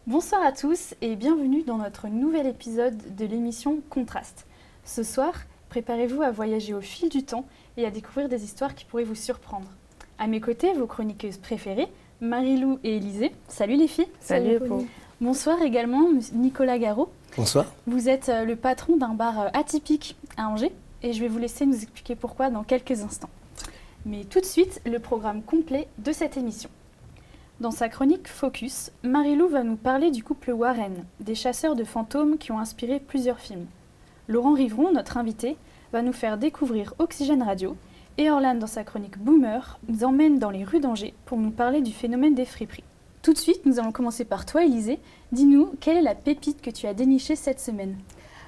Bonsoir à tous et bienvenue dans notre nouvel épisode de l'émission Contraste. Ce soir, préparez-vous à voyager au fil du temps et à découvrir des histoires qui pourraient vous surprendre. À mes côtés, vos chroniqueuses préférées, Marie-Lou et Élisée. Salut les filles. Salut Pauline. Bonsoir également Nicolas Garot. Bonsoir. Vous êtes le patron d'un bar atypique à Angers et je vais vous laisser nous expliquer pourquoi dans quelques instants. Mais tout de suite, le programme complet de cette émission. Dans sa chronique Focus, Marie-Lou va nous parler du couple Warren, des chasseurs de fantômes qui ont inspiré plusieurs films. Laurent Rivron, notre invité, va nous faire découvrir Oxygène Radio et Orlan, dans sa chronique Boomer, nous emmène dans les rues d'Angers pour nous parler du phénomène des friperies. Tout de suite, nous allons commencer par toi, Élisée. Dis-nous, quelle est la pépite que tu as dénichée cette semaine ?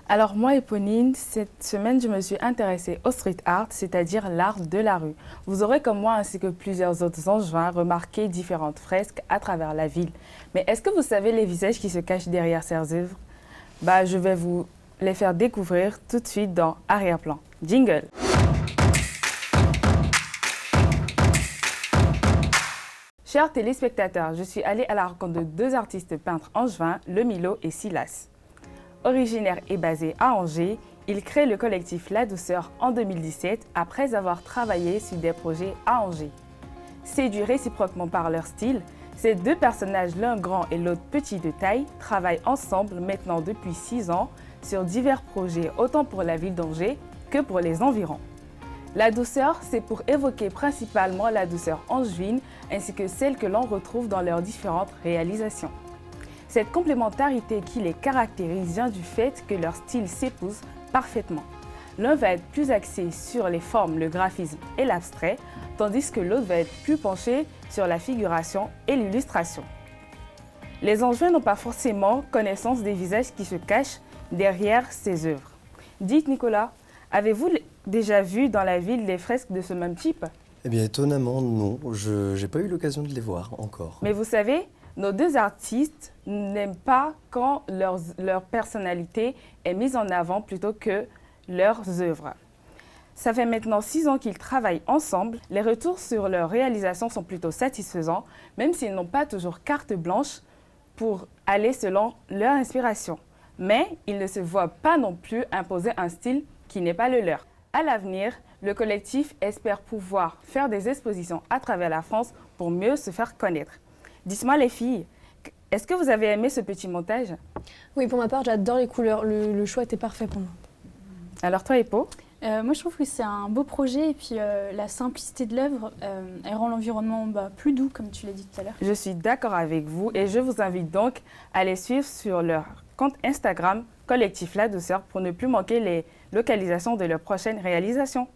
Alors moi et Pauline, cette semaine, je me suis intéressée au street art, c'est-à-dire l'art de la rue. Vous aurez comme moi, ainsi que plusieurs autres Angevins, remarqué différentes fresques à travers la ville. Mais est-ce que vous savez les visages qui se cachent derrière ces œuvres ? Je vais vous les faire découvrir tout de suite dans Arrière-plan. Jingle! Chers téléspectateurs, je suis allée à la rencontre de deux artistes peintres angevins, Le Milo et Silas. Originaire et basé à Angers, ils créent le collectif La Douceur en 2017 après avoir travaillé sur des projets à Angers. Séduits réciproquement par leur style, ces deux personnages, l'un grand et l'autre petit de taille, travaillent ensemble maintenant depuis 6 ans sur divers projets autant pour la ville d'Angers que pour les environs. La douceur, c'est pour évoquer principalement la douceur angevine ainsi que celle que l'on retrouve dans leurs différentes réalisations. Cette complémentarité qui les caractérise vient du fait que leurs styles s'épousent parfaitement. L'un va être plus axé sur les formes, le graphisme et l'abstrait, tandis que l'autre va être plus penché sur la figuration et l'illustration. Les Angevins n'ont pas forcément connaissance des visages qui se cachent derrière ces œuvres. Dites Nicolas, avez-vous déjà vu dans la ville des fresques de ce même type ? Eh bien, étonnamment, non. Je n'ai pas eu l'occasion de les voir encore. Mais vous savez, nos deux artistes n'aiment pas quand leur personnalité est mise en avant plutôt que leurs œuvres. Ça fait maintenant 6 ans qu'ils travaillent ensemble. Les retours sur leur réalisation sont plutôt satisfaisants, même s'ils n'ont pas toujours carte blanche pour aller selon leur inspiration. Mais ils ne se voient pas non plus imposer un style qui n'est pas le leur. À l'avenir, le collectif espère pouvoir faire des expositions à travers la France pour mieux se faire connaître. Dites-moi les filles, est-ce que vous avez aimé ce petit montage ? Oui, pour ma part, j'adore les couleurs. Le choix était parfait pour moi. Alors toi, Hippo ? Moi, je trouve que c'est un beau projet et puis la simplicité de l'œuvre, elle rend l'environnement plus doux, comme tu l'as dit tout à l'heure. Je suis d'accord avec vous et je vous invite donc à les suivre sur leur compte Instagram, Collectif La Douceur, pour ne plus manquer les localisations de leurs prochaines réalisations.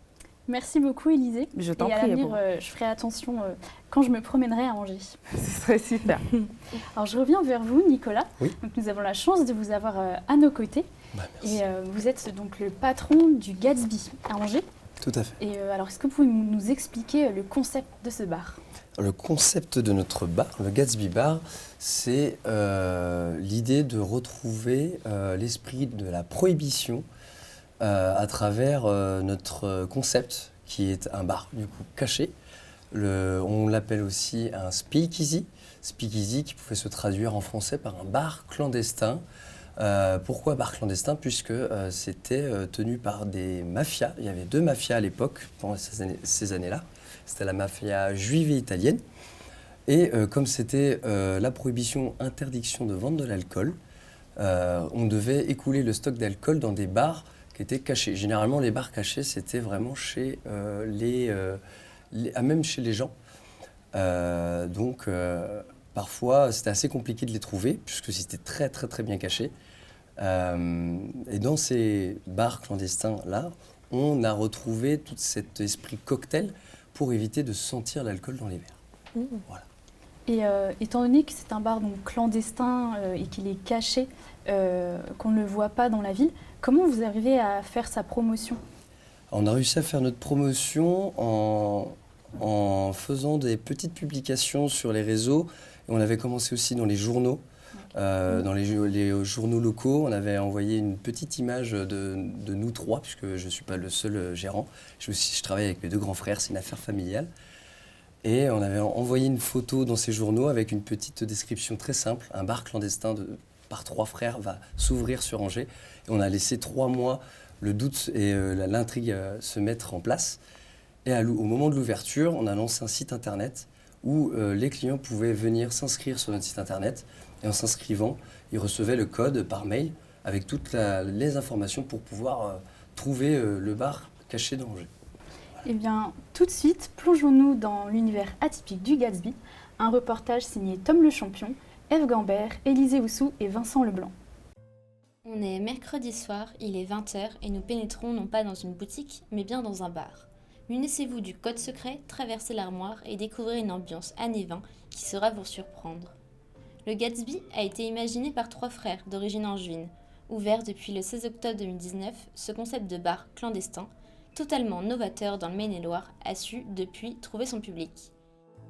Merci beaucoup, Élisée. Je t'en prie. Et à prie, l'avenir, je ferai attention quand je me promènerai à Angers. Ce serait super. Alors, je reviens vers vous, Nicolas. Oui. Donc, nous avons la chance de vous avoir à nos côtés. Merci. Et vous êtes donc le patron du Gatsby à Angers. Tout à fait. Et alors, est-ce que vous pouvez nous expliquer le concept de ce bar ? Le concept de notre bar, le Gatsby Bar, c'est l'idée de retrouver l'esprit de la prohibition à travers notre concept qui est un bar du coup caché. On l'appelle aussi un speakeasy. Speakeasy qui pouvait se traduire en français par un bar clandestin. Pourquoi bar clandestin ? Puisque c'était tenu par des mafias. Il y avait 2 mafias à l'époque, pendant ces années-là. C'était la mafia juive et italienne. Et comme c'était la prohibition, interdiction de vente de l'alcool, on devait écouler le stock d'alcool dans des bars qui étaient cachés. Généralement, les bars cachés, c'était vraiment chez même chez les gens. Parfois, c'était assez compliqué de les trouver, puisque c'était très, très, très bien caché. Et dans ces bars clandestins-là, on a retrouvé tout cet esprit cocktail pour éviter de sentir l'alcool dans les verres. Voilà. Et étant donné que c'est un bar donc clandestin et qu'il est caché, qu'on ne le voit pas dans la ville, comment vous arrivez à faire sa promotion ? On a réussi à faire notre promotion en faisant des petites publications sur les réseaux. Et on avait commencé aussi dans les journaux. Dans les journaux locaux, on avait envoyé une petite image de nous 3, puisque je ne suis pas le seul gérant. Je travaille avec mes 2 grands frères, c'est une affaire familiale. Et on avait envoyé une photo dans ces journaux avec une petite description très simple. Un bar clandestin par 3 frères va s'ouvrir sur Angers. Et on a laissé 3 mois le doute et l'intrigue se mettre en place. Et au moment de l'ouverture, on a lancé un site internet où les clients pouvaient venir s'inscrire sur notre site internet. Et en s'inscrivant, ils recevaient le code par mail avec toutes les informations pour pouvoir trouver le bar caché dans Angers. Eh bien, tout de suite, plongeons-nous dans l'univers atypique du Gatsby, un reportage signé Tom Le Champion, Ève Gambert, Élisée Houssou et Vincent Leblanc. On est mercredi soir, il est 20h et nous pénétrons non pas dans une boutique, mais bien dans un bar. Munissez-vous du code secret, traversez l'armoire et découvrez une ambiance années 20 qui saura vous surprendre. Le Gatsby a été imaginé par 3 frères d'origine angevine. Ouvert depuis le 16 octobre 2019, ce concept de bar clandestin, totalement novateur dans le Maine-et-Loire, a su depuis trouver son public.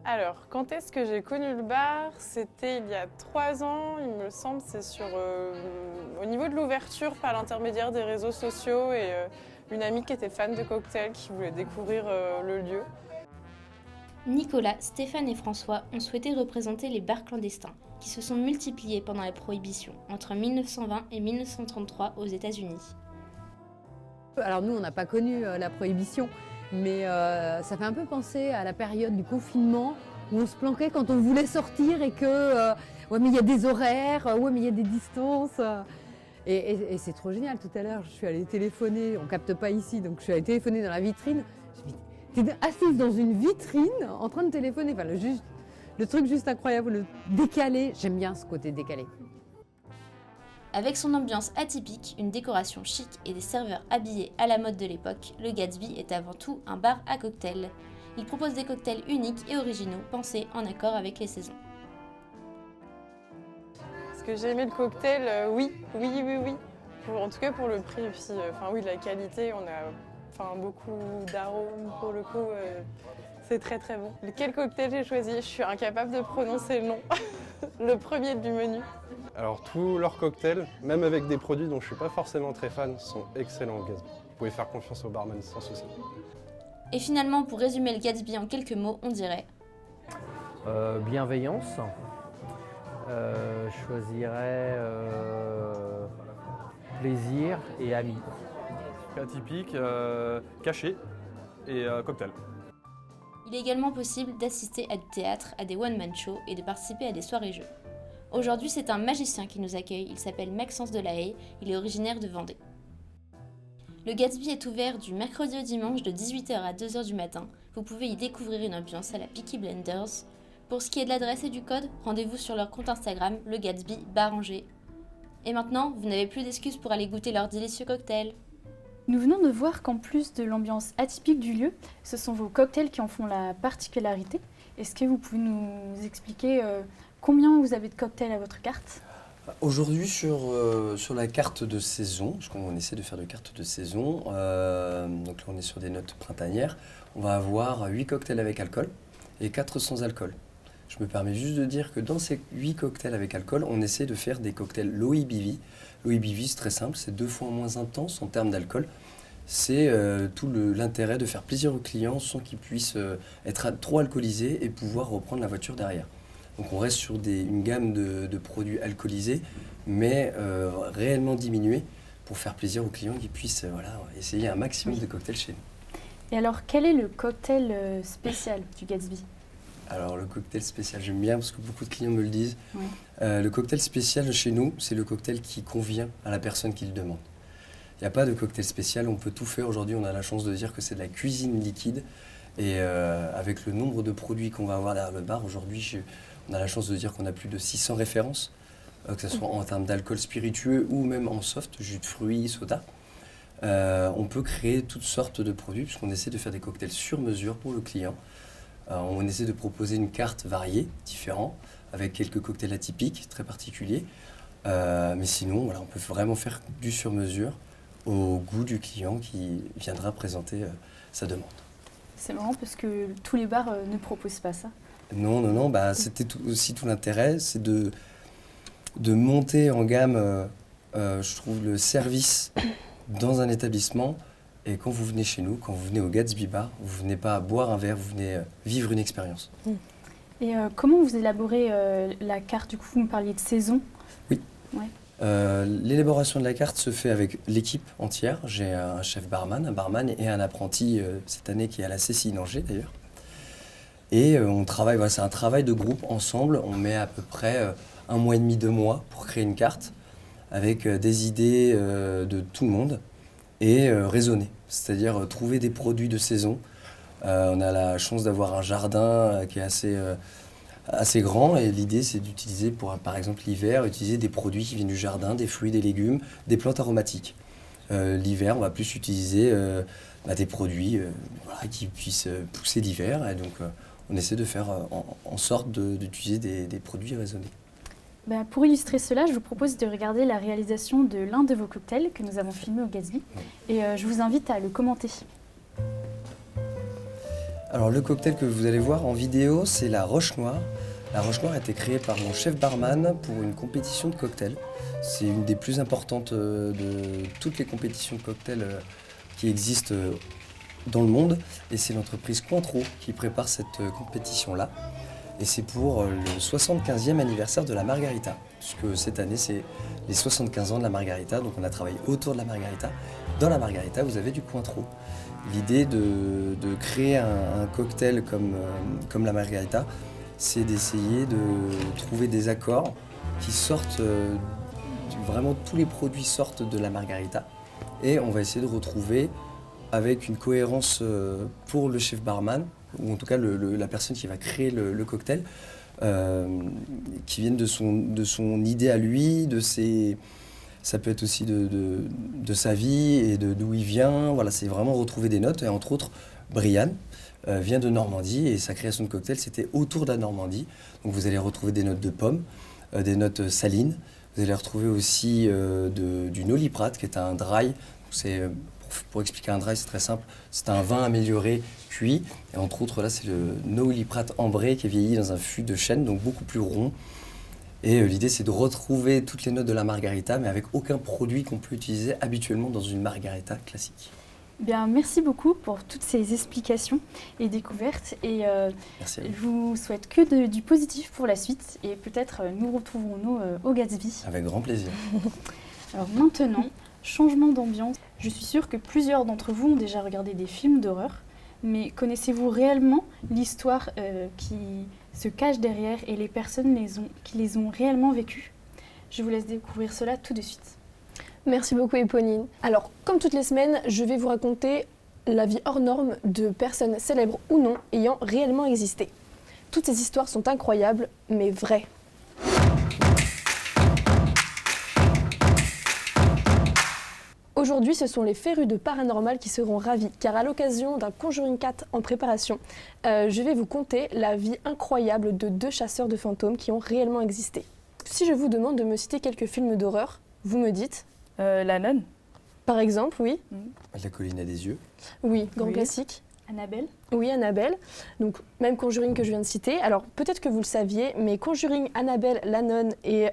Alors, quand est-ce que j'ai connu le bar? C'était il y a 3 ans, il me semble. C'est au niveau de l'ouverture par l'intermédiaire des réseaux sociaux et une amie qui était fan de cocktails qui voulait découvrir le lieu. Nicolas, Stéphane et François ont souhaité représenter les bars clandestins qui se sont multipliés pendant la Prohibition entre 1920 et 1933 aux États-Unis. Alors nous, on n'a pas connu la Prohibition, mais ça fait un peu penser à la période du confinement où on se planquait quand on voulait sortir et que ouais mais il y a des horaires, ouais mais il y a des distances. Et c'est trop génial. Tout à l'heure, je suis allée téléphoner, on capte pas ici, donc je suis allée téléphoner dans la vitrine. Je me dis, t'es assise dans une vitrine en train de téléphoner. Enfin, le truc juste incroyable, le décalé. J'aime bien ce côté décalé. Avec son ambiance atypique, une décoration chic et des serveurs habillés à la mode de l'époque, le Gatsby est avant tout un bar à cocktails. Il propose des cocktails uniques et originaux, pensés en accord avec les saisons. Est-ce que j'ai aimé le cocktail? Oui. En tout cas pour le prix et puis oui, la qualité, on a beaucoup d'arômes pour le coup. C'est très très bon. Quel cocktail j'ai choisi? Je suis incapable de prononcer le nom. Le premier du menu. Alors tous leurs cocktails, même avec des produits dont je ne suis pas forcément très fan, sont excellents au Gatsby. Vous pouvez faire confiance au barman sans souci. Et finalement, pour résumer le Gatsby en quelques mots, on dirait bienveillance. Je choisirais plaisir et amis. Atypique, caché et cocktail. Il est également possible d'assister à du théâtre, à des one-man shows et de participer à des soirées-jeux. Aujourd'hui, c'est un magicien qui nous accueille, il s'appelle Maxence Delahaye, il est originaire de Vendée. Le Gatsby est ouvert du mercredi au dimanche de 18h à 2h du matin. Vous pouvez y découvrir une ambiance à la Peaky Blinders. Pour ce qui est de l'adresse et du code, rendez-vous sur leur compte Instagram, le Gatsby Bar Angers. Et maintenant, vous n'avez plus d'excuses pour aller goûter leurs délicieux cocktails. Nous venons de voir qu'en plus de l'ambiance atypique du lieu, ce sont vos cocktails qui en font la particularité. Est-ce que vous pouvez nous expliquer combien vous avez de cocktails à votre carte? Aujourd'hui, sur la carte de saison, parce qu'on essaie de faire de cartes de saison, donc là on est sur des notes printanières, on va avoir 8 cocktails avec alcool et 4 sans alcool. Je me permets juste de dire que dans ces 8 cocktails avec alcool, on essaie de faire des cocktails low ABV. Low ABV, c'est très simple, c'est 2 fois moins intense en termes d'alcool. C'est tout l'intérêt de faire plaisir aux clients sans qu'ils puissent être trop alcoolisés et pouvoir reprendre la voiture derrière. Donc on reste sur une gamme de produits alcoolisés, mais réellement diminués pour faire plaisir aux clients qui puissent essayer un maximum de cocktails chez nous. Et alors, quel est le cocktail spécial du Gatsby? Alors le cocktail spécial, j'aime bien parce que beaucoup de clients me le disent. Oui. Le cocktail spécial chez nous, c'est le cocktail qui convient à la personne qui le demande. Il n'y a pas de cocktail spécial, on peut tout faire. Aujourd'hui, on a la chance de dire que c'est de la cuisine liquide. Et avec le nombre de produits qu'on va avoir derrière le bar, aujourd'hui, on a la chance de dire qu'on a plus de 600 références, que ce soit en termes d'alcool spiritueux ou même en soft, jus de fruits, soda. On peut créer toutes sortes de produits puisqu'on essaie de faire des cocktails sur mesure pour le client. On essaie de proposer une carte variée, différente, avec quelques cocktails atypiques, très particuliers. Mais sinon, voilà, on peut vraiment faire du sur mesure au goût du client qui viendra présenter sa demande. C'est marrant parce que tous les bars ne proposent pas ça. Non, c'était aussi tout l'intérêt, c'est de monter en gamme, je trouve, le service dans un établissement Et quand vous venez chez nous, quand vous venez au Gatsby Bar, vous venez pas boire un verre, vous venez vivre une expérience. Et comment vous élaborez la carte? Du coup, vous me parliez de saison. Oui. Ouais. L'élaboration de la carte se fait avec l'équipe entière. J'ai un chef barman, un barman et un apprenti cette année qui est à la CCI d'Angers d'ailleurs. Et on travaille, voilà, c'est un travail de groupe ensemble. On met à peu près 1 mois et demi, 2 mois pour créer une carte avec des idées de tout le monde et raisonner, c'est-à-dire trouver des produits de saison. On a la chance d'avoir un jardin qui est assez grand et l'idée c'est d'utiliser pour par exemple l'hiver, utiliser des produits qui viennent du jardin, des fruits, des légumes, des plantes aromatiques. L'hiver on va plus utiliser des produits voilà, qui puissent pousser l'hiver et donc on essaie de faire en sorte d'utiliser des produits raisonnés. Pour illustrer cela, je vous propose de regarder la réalisation de l'un de vos cocktails que nous avons filmé au Gatsby et je vous invite à le commenter. Alors le cocktail que vous allez voir en vidéo, c'est la Roche Noire. La Roche Noire a été créée par mon chef barman pour une compétition de cocktails. C'est une des plus importantes de toutes les compétitions de cocktails qui existent dans le monde. Et c'est l'entreprise Cointreau qui prépare cette compétition-là. Et c'est pour le 75e anniversaire de la Margarita, puisque cette année c'est les 75 ans de la Margarita, donc on a travaillé autour de la Margarita. Dans la Margarita, vous avez du Cointreau. L'idée de créer un cocktail comme la Margarita, c'est d'essayer de trouver des accords qui sortent, vraiment tous les produits sortent de la Margarita. Et on va essayer de retrouver avec une cohérence pour le chef barman, ou en tout cas la personne qui va créer le cocktail, qui viennent de son idée à lui, ça peut être aussi de sa vie et d'où il vient. Voilà, c'est vraiment retrouver des notes. Et entre autres, Brian vient de Normandie et sa création de cocktail, c'était autour de la Normandie. Donc vous allez retrouver des notes de pommes, des notes salines. Vous allez retrouver aussi du Noliprat, qui est un dry. Pour expliquer un dry, c'est très simple. C'est un vin amélioré, cuit. Et entre autres, là, c'est le Noliprat ambré qui est vieilli dans un fût de chêne, donc beaucoup plus rond. Et l'idée, c'est de retrouver toutes les notes de la Margarita, mais avec aucun produit qu'on peut utiliser habituellement dans une Margarita classique. Bien, merci beaucoup pour toutes ces explications et découvertes. Et Merci. je vous souhaite que du positif pour la suite. Et peut-être nous retrouverons-nous au Gatsby. Avec grand plaisir. Alors maintenant, changement d'ambiance. Je suis sûre que plusieurs d'entre vous ont déjà regardé des films d'horreur. Mais connaissez-vous réellement l'histoire qui se cache derrière et les personnes qui les ont réellement vécues? Je vous laisse découvrir cela tout de suite. Merci beaucoup Éponine. Alors, comme toutes les semaines, je vais vous raconter la vie hors norme de personnes célèbres ou non ayant réellement existé. Toutes ces histoires sont incroyables, mais vraies. Aujourd'hui, ce sont les férus de paranormal qui seront ravis, car à l'occasion d'un Conjuring 4 en préparation, je vais vous conter la vie incroyable de 2 chasseurs de fantômes qui ont réellement existé. Si je vous demande de me citer quelques films d'horreur, vous me dites La Nonne. Par exemple, oui. La colline à des yeux. Oui, grand Oui. classique. Annabelle? Oui, Annabelle. Donc, même Conjuring que je viens de citer. Alors, peut-être que vous le saviez, mais Conjuring, Annabelle, La Nonne et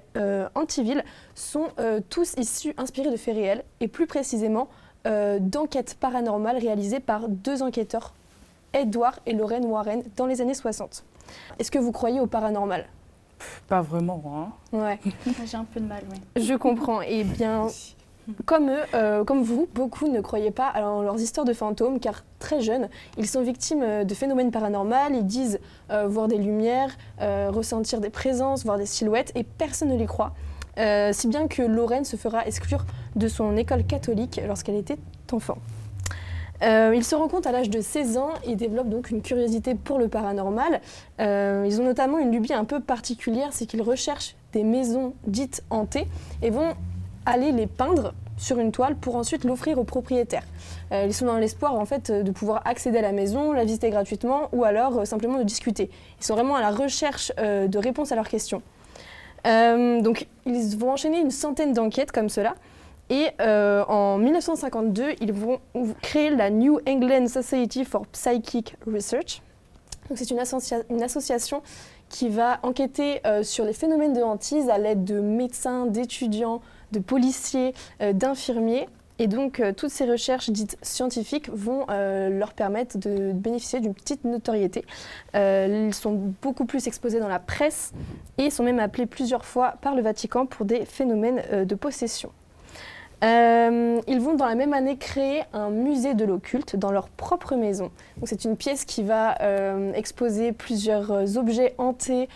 Amityville sont tous inspirés de faits réels, et plus précisément d'enquêtes paranormales réalisées par 2 enquêteurs, Edward et Lorraine Warren, dans les années 60. Est-ce que vous croyez au paranormal? Pas vraiment, hein. Ouais, J'ai un peu de mal, oui. je comprends. Eh bien, comme eux, comme vous, beaucoup ne croyaient pas à leurs histoires de fantômes, car très jeunes, ils sont victimes de phénomènes paranormaux. Ils disent voir des lumières, ressentir des présences, voir des silhouettes, et personne ne les croit. Si bien que Lorraine se fera exclure de son école catholique lorsqu'elle était enfant. Ils se rendent compte à l'âge de 16 ans et développent donc une curiosité pour le paranormal. Ils ont notamment une lubie un peu particulière, c'est qu'ils recherchent des maisons dites hantées et vont aller les peindre sur une toile pour ensuite l'offrir aux propriétaires. Ils sont dans l'espoir en fait de pouvoir accéder à la maison, la visiter gratuitement ou alors simplement de discuter. Ils sont vraiment à la recherche de réponses à leurs questions. Donc ils vont enchaîner une centaine d'enquêtes comme cela. Et en 1952, ils vont créer la New England Society for Psychic Research. Donc c'est une association qui va enquêter sur les phénomènes de hantise à l'aide de médecins, d'étudiants, de policiers, d'infirmiers. Et donc, toutes ces recherches dites scientifiques vont leur permettre de bénéficier d'une petite notoriété. Ils sont beaucoup plus exposés dans la presse et sont même appelés plusieurs fois par le Vatican pour des phénomènes de possession. Ils vont dans la même année créer un musée de l'occulte dans leur propre maison. Donc c'est une pièce qui va exposer plusieurs objets hantés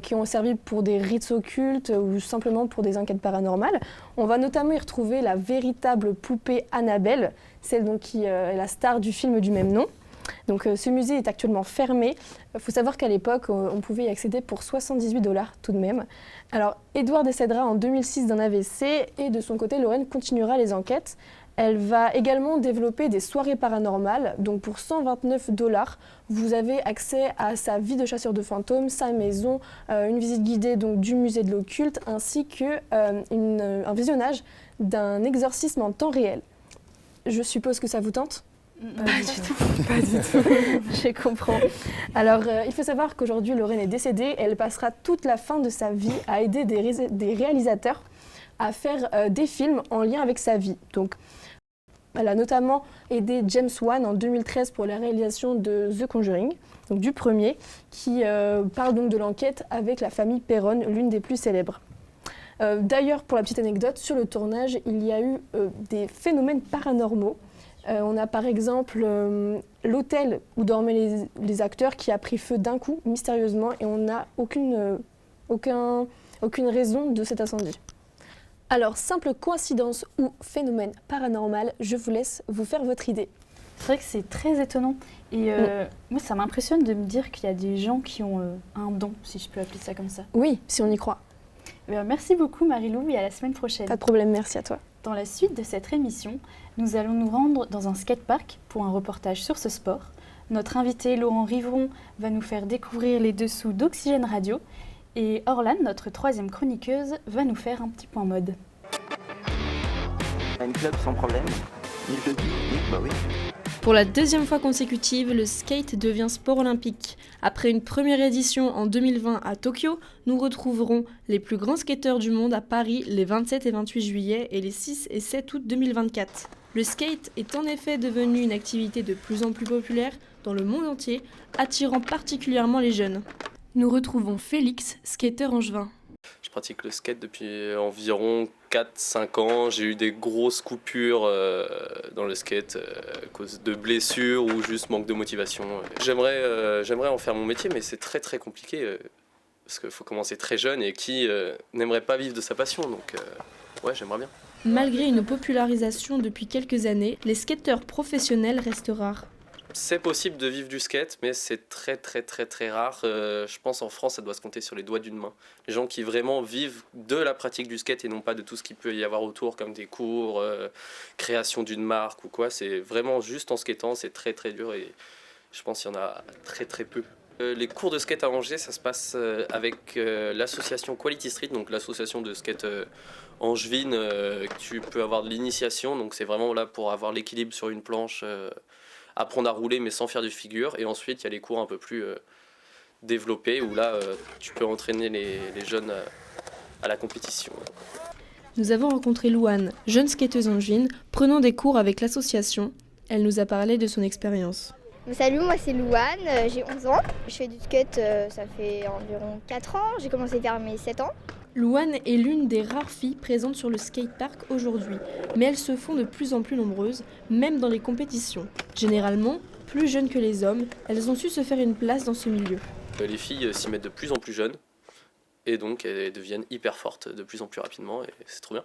qui ont servi pour des rites occultes ou simplement pour des enquêtes paranormales. On va notamment y retrouver la véritable poupée Annabelle, celle donc qui est la star du film du même nom. Donc ce musée est actuellement fermé. Il faut savoir qu'à l'époque, on pouvait y accéder pour 78 $ tout de même. Alors, Édouard décédera en 2006 d'un AVC et de son côté, Lorraine continuera les enquêtes. Elle va également développer des soirées paranormales. Donc pour 129 $, vous avez accès à sa vie de chasseur de fantômes, sa maison, une visite guidée donc, du musée de l'occulte, ainsi qu'un visionnage d'un exorcisme en temps réel. Je suppose que ça vous tente ? Pas du tout. Pas du tout, je comprends. Alors, il faut savoir qu'aujourd'hui, Lorraine est décédée. Elle passera toute la fin de sa vie à aider des réalisateurs à faire des films en lien avec sa vie. Donc, elle a notamment aidé James Wan en 2013 pour la réalisation de The Conjuring, donc du premier, qui parle donc de l'enquête avec la famille Perron, l'une des plus célèbres. D'ailleurs, pour la petite anecdote, sur le tournage, il y a eu des phénomènes paranormaux. On a par exemple l'hôtel où dormaient les acteurs qui a pris feu d'un coup, mystérieusement, et on n'a aucune raison de cet incendie. Alors, simple coïncidence ou phénomène paranormal, je vous laisse vous faire votre idée. C'est vrai que c'est très étonnant. Et moi, ça m'impressionne de me dire qu'il y a des gens qui ont un don, si je peux appeler ça comme ça. Oui, si on y croit. Merci beaucoup Marie-Lou et à la semaine prochaine. Pas de problème, merci à toi. Dans la suite de cette émission, nous allons nous rendre dans un skatepark pour un reportage sur ce sport. Notre invité Laurent Rivron va nous faire découvrir les dessous d'Oxygène Radio. Et Orlane, notre troisième chroniqueuse, va nous faire un petit point mode. Un club sans problème. Il le dit, bah oui. Pour la deuxième fois consécutive, le skate devient sport olympique. Après une première édition en 2020 à Tokyo, nous retrouverons les plus grands skateurs du monde à Paris les 27 et 28 juillet et les 6 et 7 août 2024. Le skate est en effet devenu une activité de plus en plus populaire dans le monde entier, attirant particulièrement les jeunes. Nous retrouvons Félix, skateur angevin. Je pratique le skate depuis environ 4-5 ans. J'ai eu des grosses coupures dans le skate à cause de blessures ou juste manque de motivation. J'aimerais en faire mon métier, mais c'est très très compliqué parce qu'il faut commencer très jeune et qui n'aimerait pas vivre de sa passion. Donc ouais, j'aimerais bien. Malgré une popularisation depuis quelques années, les skateurs professionnels restent rares. C'est possible de vivre du skate, mais c'est très très très très rare. Je pense en France, ça doit se compter sur les doigts d'une main. Les gens qui vraiment vivent de la pratique du skate et non pas de tout ce qu'il peut y avoir autour, comme des cours, création d'une marque ou quoi. C'est vraiment juste en skatant, c'est très très dur et je pense qu'il y en a très très peu. Les cours de skate à Angers, ça se passe avec l'association Quality Street, donc l'association de skate angevine. Tu peux avoir de l'initiation, donc c'est vraiment là pour avoir l'équilibre sur une planche. Apprendre à rouler mais sans faire de figure, et ensuite il y a les cours un peu plus développés où là tu peux entraîner les jeunes à la compétition. Nous avons rencontré Louane, jeune skateuse angevine, prenant des cours avec l'association. Elle nous a parlé de son expérience. Salut, moi c'est Louane, j'ai 11 ans. Je fais du skate, ça fait environ 4 ans. J'ai commencé vers mes 7 ans. Louane est l'une des rares filles présentes sur le skatepark aujourd'hui, mais elles se font de plus en plus nombreuses, même dans les compétitions. Généralement, plus jeunes que les hommes, elles ont su se faire une place dans ce milieu. Les filles s'y mettent de plus en plus jeunes, et donc elles deviennent hyper fortes de plus en plus rapidement, et c'est trop bien.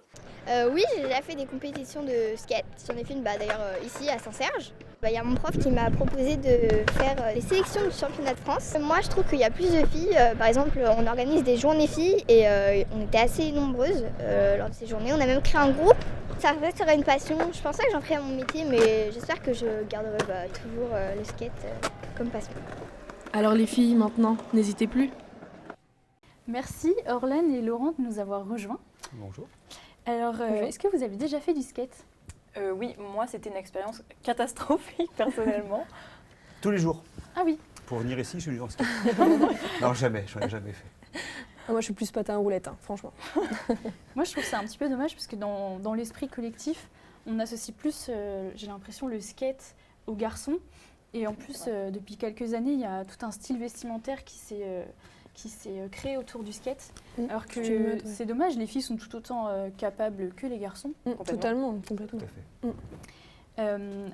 Oui, j'ai déjà fait des compétitions de skate. J'en ai fait une d'ailleurs ici à Saint-Serge. Il y a mon prof qui m'a proposé de faire les sélections du championnat de France. Moi, je trouve qu'il y a plus de filles. Par exemple, on organise des journées filles et on était assez nombreuses lors de ces journées. On a même créé un groupe. Ça restera une passion. Je pense pas que j'en ferai mon métier, mais j'espère que je garderai toujours le skate comme passion. Alors les filles, maintenant, n'hésitez plus. Merci Orlane et Laurent de nous avoir rejoints. Bonjour. Alors, est-ce que vous avez déjà fait du skate ? Oui, moi c'était une expérience catastrophique personnellement. Tous les jours. Ah oui. Pour venir ici, je suis en skate. Non, jamais, j'en ai jamais fait. Moi je suis plus patin à roulette, franchement. Moi je trouve ça un petit peu dommage parce que dans l'esprit collectif, on associe plus, j'ai l'impression, le skate aux garçons. Et en plus, depuis quelques années, il y a tout un style vestimentaire qui s'est créé autour du skate. Alors que c'est dommage, les filles sont tout autant capables que les garçons. Totalement, complètement. Tout à fait.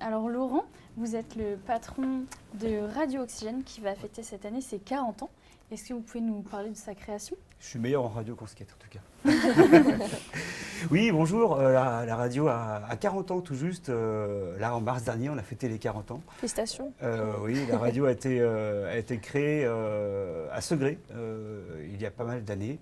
Alors Laurent, vous êtes le patron de Radio Oxygène qui va fêter cette année ses 40 ans. Est-ce que vous pouvez nous parler de sa création ? Je suis meilleur en radio qu'en skate en tout cas. Oui, bonjour, la radio a 40 ans tout juste. Là, en mars dernier, on a fêté les 40 ans. Félicitations. Oui, la radio a été créée à Segré il y a pas mal d'années.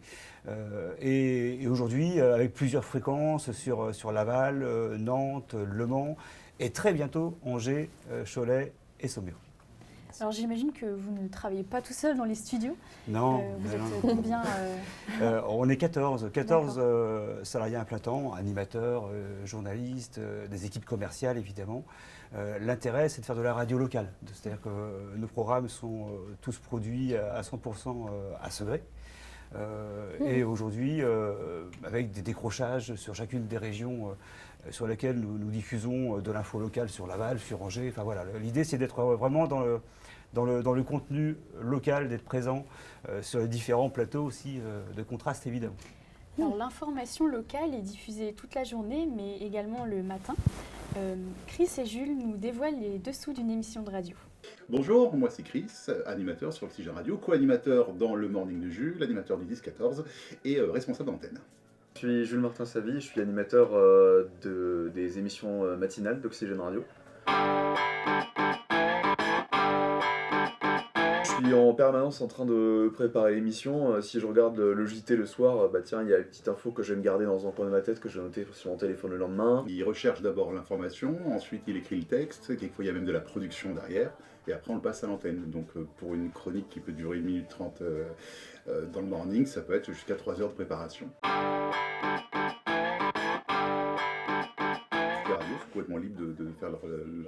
Et aujourd'hui, avec plusieurs fréquences sur Laval, Nantes, Le Mans, et très bientôt Angers, Cholet et Saumur. Alors j'imagine que vous ne travaillez pas tout seul dans les studios. Non. Vous êtes combien On est 14 salariés à plein temps, animateurs, journalistes, des équipes commerciales évidemment. L'intérêt, c'est de faire de la radio locale. C'est-à-dire que nos programmes sont tous produits à 100% à Segré. Et aujourd'hui, avec des décrochages sur chacune des régions sur lesquelles nous diffusons de l'info locale sur Laval, sur Angers. Enfin voilà, l'idée c'est d'être vraiment dans le contenu local, d'être présent sur les différents plateaux aussi de contraste évidemment. Alors l'information locale est diffusée toute la journée, mais également le matin. Chris et Jules nous dévoilent les dessous d'une émission de radio. Bonjour, moi c'est Chris, animateur sur Oxygène Radio, co-animateur dans le Morning de Jules, animateur du 10-14 et responsable d'antenne. Je suis Jules Martin Savy, je suis animateur des émissions matinales d'Oxygène Radio. Je suis en permanence en train de préparer l'émission. Si je regarde le JT le soir, tiens, il y a une petite info que je vais me garder dans un coin de ma tête, que je vais noter sur mon téléphone le lendemain. Il recherche d'abord l'information, ensuite il écrit le texte, quelquefois il y a même de la production derrière, et après on le passe à l'antenne. Donc pour une chronique qui peut durer 1 minute 30 dans le morning, ça peut être jusqu'à 3 heures de préparation. Complètement libre de faire leur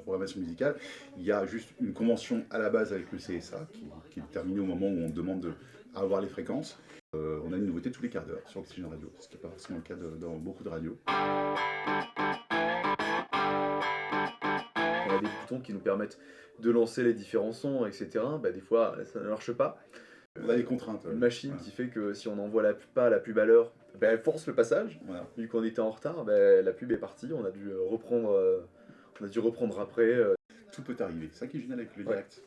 programmation musicale. Il y a juste une convention à la base avec le CSA qui est terminée au moment où on demande à avoir les fréquences. On a une nouveauté tous les quarts d'heure sur Oxygène Radio, ce qui n'est pas forcément le cas dans beaucoup de radios. On a des boutons qui nous permettent de lancer les différents sons, etc. Des fois, ça ne marche pas. On a des contraintes. Une machine qui fait que si on n'envoie pas la pub à l'heure, elle force le passage. Voilà. Vu qu'on était en retard, la pub est partie, on a dû reprendre après. Tout peut arriver, c'est ça qui est génial avec le direct.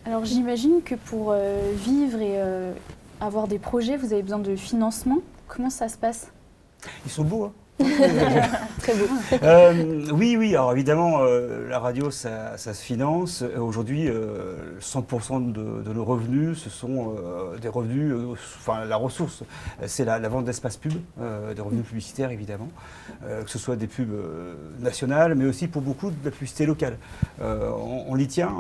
Alors j'imagine que pour vivre et avoir des projets, vous avez besoin de financement. Comment ça se passe ? Ils sont beaux, hein. Très beau. Oui, alors évidemment, la radio, ça se finance. Aujourd'hui, 100% de nos revenus, ce sont des revenus, la ressource, c'est la vente d'espace pub, des revenus publicitaires évidemment, que ce soit des pubs nationales, mais aussi pour beaucoup de la publicité locale. On y tient.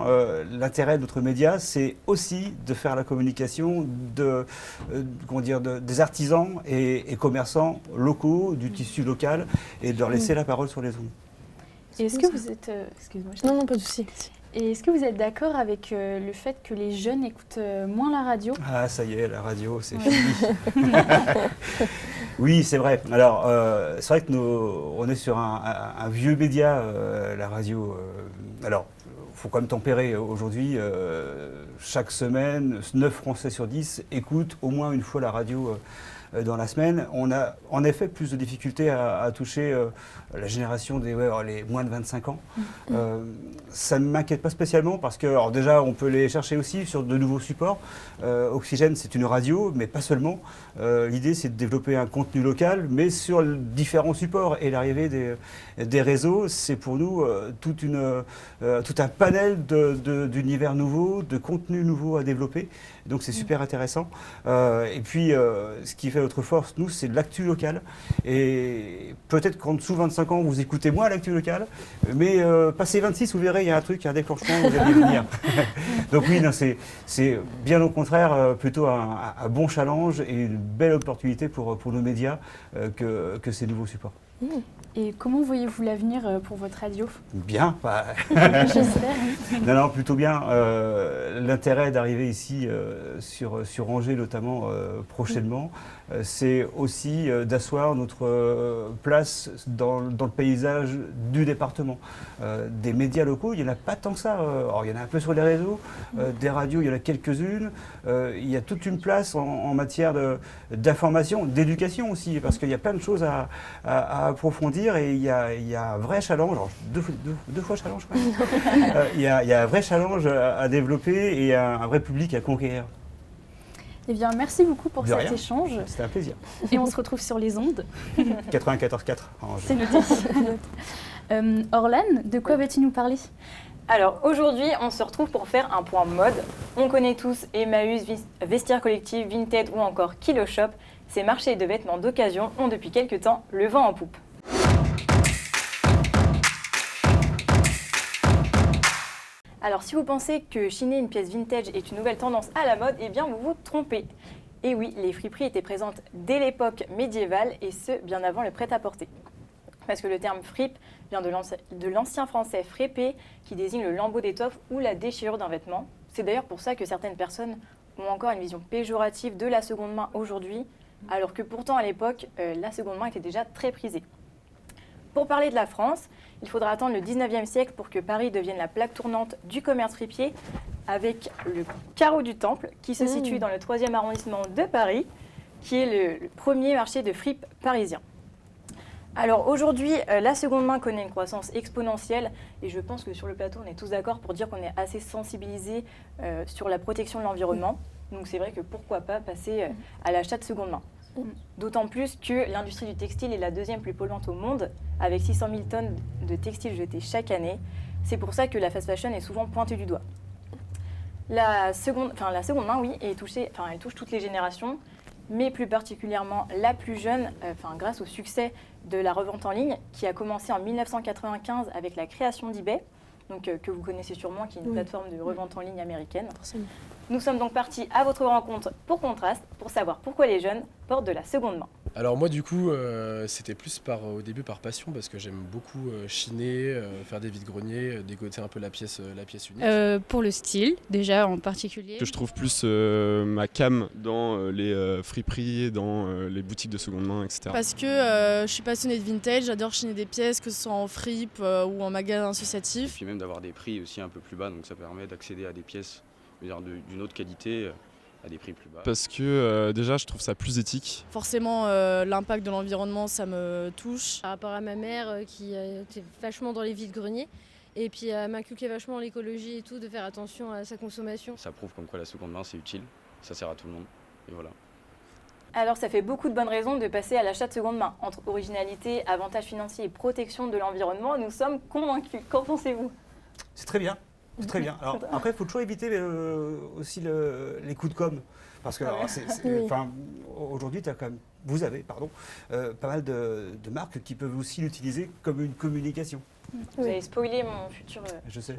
L'intérêt de notre média, c'est aussi de faire la communication des artisans et commerçants locaux, du tissu local, et de leur laisser la parole sur les ondes. Et est-ce que vous êtes... excuse-moi. Non, pas de souci. Et est-ce que vous êtes d'accord avec le fait que les jeunes écoutent moins la radio ? Ah, ça y est, la radio, c'est fini. Oui, c'est vrai. Alors, c'est vrai que on est sur un vieux média, la radio. Alors, il faut quand même tempérer. Aujourd'hui, chaque semaine, 9 Français sur 10 écoutent au moins une fois la radio dans la semaine. On a en effet plus de difficultés à toucher la génération des les moins de 25 ans. Ça ne m'inquiète pas spécialement parce que alors déjà on peut les chercher aussi sur de nouveaux supports. Oxygène, c'est une radio, mais pas seulement. L'idée c'est de développer un contenu local, mais sur différents supports. Et l'arrivée des réseaux, c'est pour nous tout un panel d'univers nouveaux, de contenus nouveaux à développer. Donc c'est super intéressant. Et puis ce qui fait notre force, nous, c'est de l'actu locale. Et peut-être qu'en dessous de 25 ans, vous écoutez moins l'actu locale, mais passé 26, vous verrez, il y a un truc, il y a un déclenchement, vous allez venir. Donc oui, non, c'est bien au contraire plutôt un bon challenge et une belle opportunité pour nos médias que ces nouveaux supports. Et comment voyez-vous l'avenir pour votre radio? Bien. J'espère. Non, plutôt bien. L'intérêt d'arriver ici sur Angers notamment prochainement, c'est aussi d'asseoir notre place dans le paysage du département. Des médias locaux, il n'y en a pas tant que ça. Alors, il y en a un peu sur les réseaux, des radios, il y en a quelques-unes. Il y a toute une place en matière d'information, d'éducation aussi, parce qu'il y a plein de choses à approfondir et il y a un vrai challenge, alors deux fois challenge quand même. Il y a un vrai challenge à développer et un vrai public à conquérir. Eh bien, merci beaucoup pour cet échange. C'était un plaisir. Et on se retrouve sur les ondes. 94.4. C'est noté. Orlan, de quoi vas-tu nous parler? Alors aujourd'hui, on se retrouve pour faire un point mode. On connaît tous Emmaüs, Vestiaire Collectif, Vinted ou encore Kilo Shop. Ces marchés de vêtements d'occasion ont depuis quelques temps le vent en poupe. Alors si vous pensez que chiner une pièce vintage est une nouvelle tendance à la mode, eh bien vous vous trompez. Et oui, les friperies étaient présentes dès l'époque médiévale et ce, bien avant le prêt-à-porter. Parce que le terme fripe vient de l'ancien français frépé qui désigne le lambeau d'étoffe ou la déchirure d'un vêtement. C'est d'ailleurs pour ça que certaines personnes ont encore une vision péjorative de la seconde main aujourd'hui, alors que pourtant à l'époque, la seconde main était déjà très prisée. Pour parler de la France, il faudra attendre le 19e siècle pour que Paris devienne la plaque tournante du commerce fripier avec le carreau du Temple qui se situe dans le 3e arrondissement de Paris, qui est le premier marché de fripes parisien. Alors aujourd'hui, la seconde main connaît une croissance exponentielle et je pense que sur le plateau, on est tous d'accord pour dire qu'on est assez sensibilisés sur la protection de l'environnement. Donc c'est vrai que pourquoi pas passer à l'achat de seconde main. D'autant plus que l'industrie du textile est la deuxième plus polluante au monde, avec 600 000 tonnes de textiles jetés chaque année. C'est pour ça que la fast fashion est souvent pointée du doigt. La seconde main, oui, elle touche toutes les générations, mais plus particulièrement la plus jeune, grâce au succès de la revente en ligne, qui a commencé en 1995 avec la création d'eBay, que vous connaissez sûrement, qui est une plateforme de revente en ligne américaine. Forcément. Nous sommes donc partis à votre rencontre pour Contraste, pour savoir pourquoi les jeunes portent de la seconde main. Alors moi du coup, c'était plus au début par passion, parce que j'aime beaucoup chiner, faire des vides-greniers, dégoter un peu la pièce unique. Pour le style, déjà en particulier. Que je trouve plus ma cam dans les friperies, dans les boutiques de seconde main, etc. Parce que je suis passionnée de vintage, j'adore chiner des pièces, que ce soit en fripe ou en magasin associatif. Et puis même d'avoir des prix aussi un peu plus bas, donc ça permet d'accéder à des pièces d'une autre qualité à des prix plus bas. Parce que déjà je trouve ça plus éthique. Forcément l'impact de l'environnement ça me touche. Par rapport à ma mère qui était vachement dans les vides-greniers et puis m'inculquait vachement l'écologie et tout, de faire attention à sa consommation. Ça prouve comme quoi la seconde main c'est utile, ça sert à tout le monde et voilà. Alors ça fait beaucoup de bonnes raisons de passer à l'achat de seconde main. Entre originalité, avantages financiers et protection de l'environnement, nous sommes convaincus. Qu'en pensez-vous? C'est très bien. C'est très bien. Alors, après, il faut toujours éviter aussi les coups de com'. Parce que aujourd'hui, vous avez pas mal de marques qui peuvent aussi l'utiliser comme une communication. Vous avez spoilé mon futur. Je sais.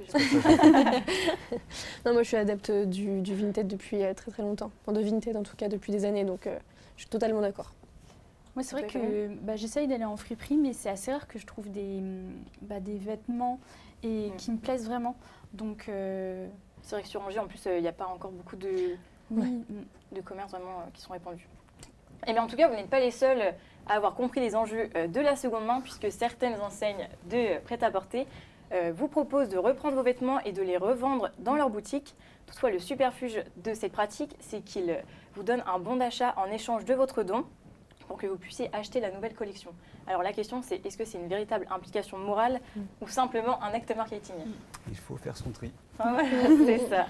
Non, moi, je suis adepte du Vinted depuis très très longtemps. Enfin, de Vinted en tout cas depuis des années, donc je suis totalement d'accord. Moi, c'est vrai que j'essaye d'aller en friperie, mais c'est assez rare que je trouve des vêtements qui me plaisent vraiment. Donc, c'est vrai que sur Angers, en plus, il n'y a pas encore beaucoup de commerces vraiment qui sont répandus. Et bien, en tout cas, vous n'êtes pas les seuls à avoir compris les enjeux de la seconde main, puisque certaines enseignes de prêt-à-porter vous proposent de reprendre vos vêtements et de les revendre dans leur boutique. Toutefois, le superfuge de cette pratique, c'est qu'ils vous donnent un bon d'achat en échange de votre don pour que vous puissiez acheter la nouvelle collection. Alors la question c'est, est-ce que c'est une véritable implication morale ou simplement un acte marketing? Il faut faire son tri. C'est ça.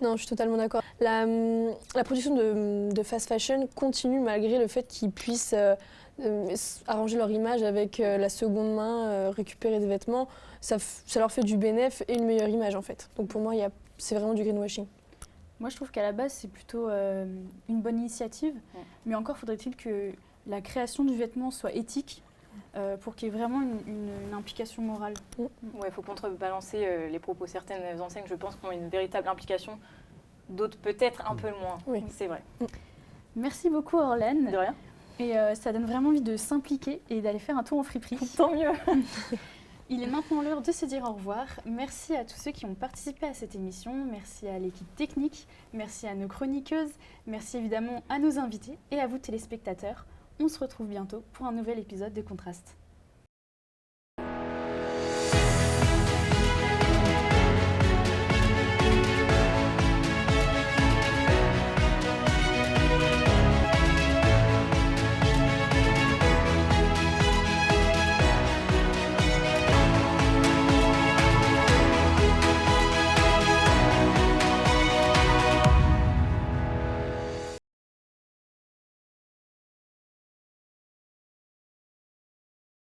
Non, je suis totalement d'accord. La production de fast fashion continue malgré le fait qu'ils puissent arranger leur image avec la seconde main, récupérer des vêtements. Ça leur fait du bénéfice et une meilleure image en fait. Donc pour moi, c'est vraiment du greenwashing. Moi, je trouve qu'à la base, c'est plutôt une bonne initiative. Mais encore faudrait-il que la création du vêtement soit éthique pour qu'il y ait vraiment une implication morale. Ouais, il faut contrebalancer les propos. Certaines enseignes, je pense, qui ont une véritable implication. D'autres, peut-être un peu moins. Oui. C'est vrai. Merci beaucoup, Orlane. De rien. Et ça donne vraiment envie de s'impliquer et d'aller faire un tour en friperie. Tant mieux. Il est maintenant l'heure de se dire au revoir. Merci à tous ceux qui ont participé à cette émission. Merci à l'équipe technique. Merci à nos chroniqueuses. Merci évidemment à nos invités et à vous téléspectateurs. On se retrouve bientôt pour un nouvel épisode de Contraste.